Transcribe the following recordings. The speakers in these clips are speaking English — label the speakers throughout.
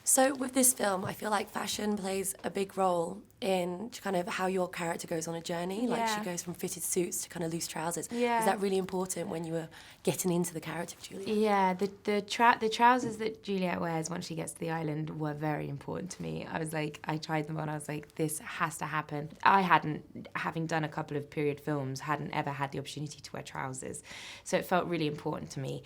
Speaker 1: So with this film, I feel like fashion plays a big role in kind of how your character goes on a journey. Like she goes from fitted suits to kind of loose trousers.
Speaker 2: Yeah.
Speaker 1: Is that really important when you were getting into the character of Juliet?
Speaker 2: Yeah, the trousers that Juliet wears once she gets to the island were very important to me. I was like, I tried them on, I was like, this has to happen. I hadn't, having done a couple of period films, hadn't ever had the opportunity to wear trousers. So it felt really important to me.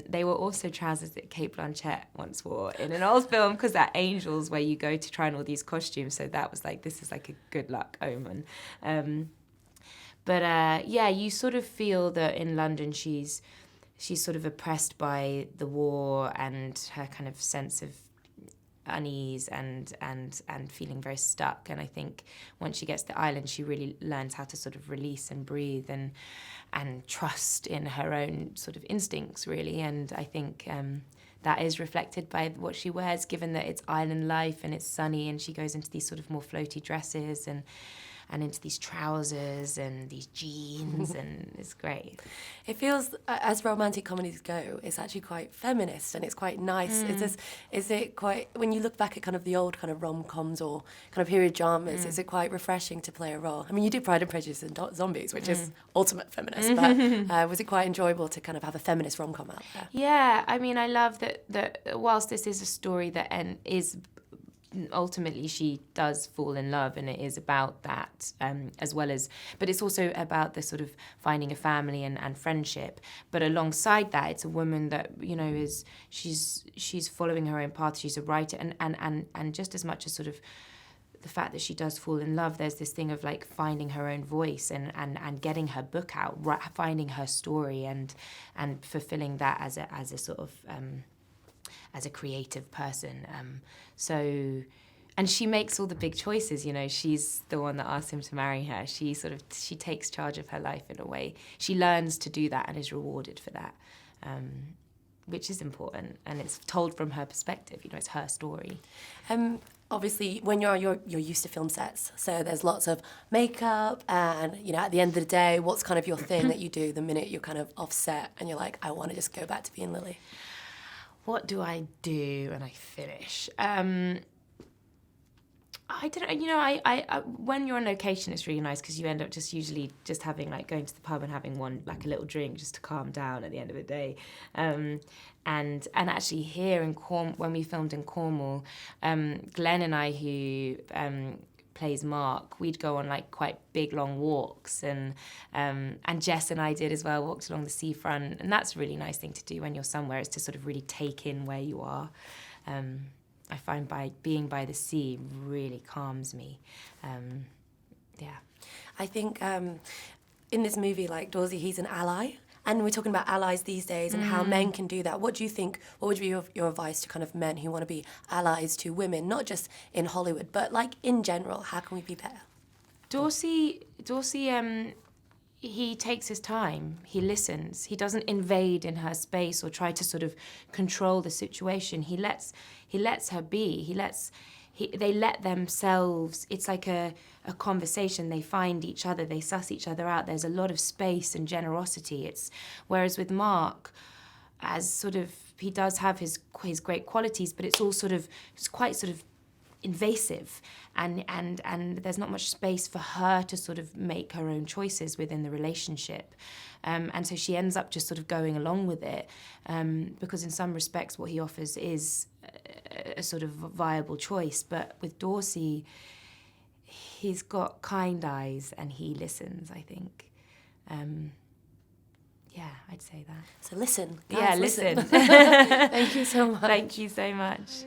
Speaker 2: They were also trousers that Cate Blanchett once wore in an old film, because they're angels where you go to try on all these costumes. So that was like, this is like a good luck omen. But you sort of feel that in London she's sort of oppressed by the war and her kind of sense of unease and feeling very stuck. And I think once she gets to the island, she really learns how to sort of release and breathe and trust in her own sort of instincts, really. And I think that is reflected by what she wears, given that it's island life and it's sunny, and she goes into these sort of more floaty dresses and into these trousers and these jeans, and it's great.
Speaker 1: It feels, as romantic comedies go, it's actually quite feminist and it's quite nice. Is it quite, when you look back at kind of the old kind of rom-coms or kind of period dramas, is it quite refreshing to play a role? I mean, you did Pride and Prejudice and Zombies, which is ultimate feminist, but was it quite enjoyable to kind of have a feminist rom-com out there?
Speaker 2: Yeah, I mean, I love that whilst this is a story that is ultimately she does fall in love, and it is about that as well as, but it's also about the sort of finding a family and friendship. But alongside that, it's a woman that, you know, she's following her own path. She's a writer, and just as much as sort of the fact that she does fall in love, there's this thing of like finding her own voice and getting her book out, finding her story and fulfilling that as a sort of as a creative person. And she makes all the big choices, you know. She's the one that asks him to marry her. She takes charge of her life in a way. She learns to do that and is rewarded for that, which is important. And it's told from her perspective, you know, it's her story.
Speaker 1: Obviously, when you're used to film sets, so there's lots of makeup, and, you know, at the end of the day, what's kind of your thing that you do the minute you're kind of off set and you're like, I want to just go back to being Lily?
Speaker 2: What do I do when I finish? I don't know. You know, I when you're on location, it's really nice because you end up usually having, like, going to the pub and having one, like, a little drink just to calm down at the end of the day. And actually here in when we filmed in Cornwall, Glenn and I, who plays Mark, we'd go on like quite big long walks, and Jess and I did as well, walked along the seafront, and that's a really nice thing to do when you're somewhere, is to sort of really take in where you are. I find being by the sea really calms me.
Speaker 1: I think in this movie, like Dorsey, he's an ally. And we're talking about allies these days and how men can do that. What do you think, what would be your advice to kind of men who want to be allies to women, not just in Hollywood, but like in general? How can we be better?
Speaker 2: Dorsey, he takes his time. He listens. He doesn't invade in her space or try to sort of control the situation. He lets her be. They let themselves, it's like a conversation. They find each other, they suss each other out. There's a lot of space and generosity. Whereas with Mark, as sort of, he does have his great qualities, but it's quite sort of invasive, and there's not much space for her to sort of make her own choices within the relationship. And so she ends up just sort of going along with it, because in some respects what he offers is a sort of viable choice. But with Dorsey, he's got kind eyes and he listens, I think. I'd say that.
Speaker 1: So listen.
Speaker 2: Guys, listen.
Speaker 1: Thank you so much.
Speaker 2: Thank you so much.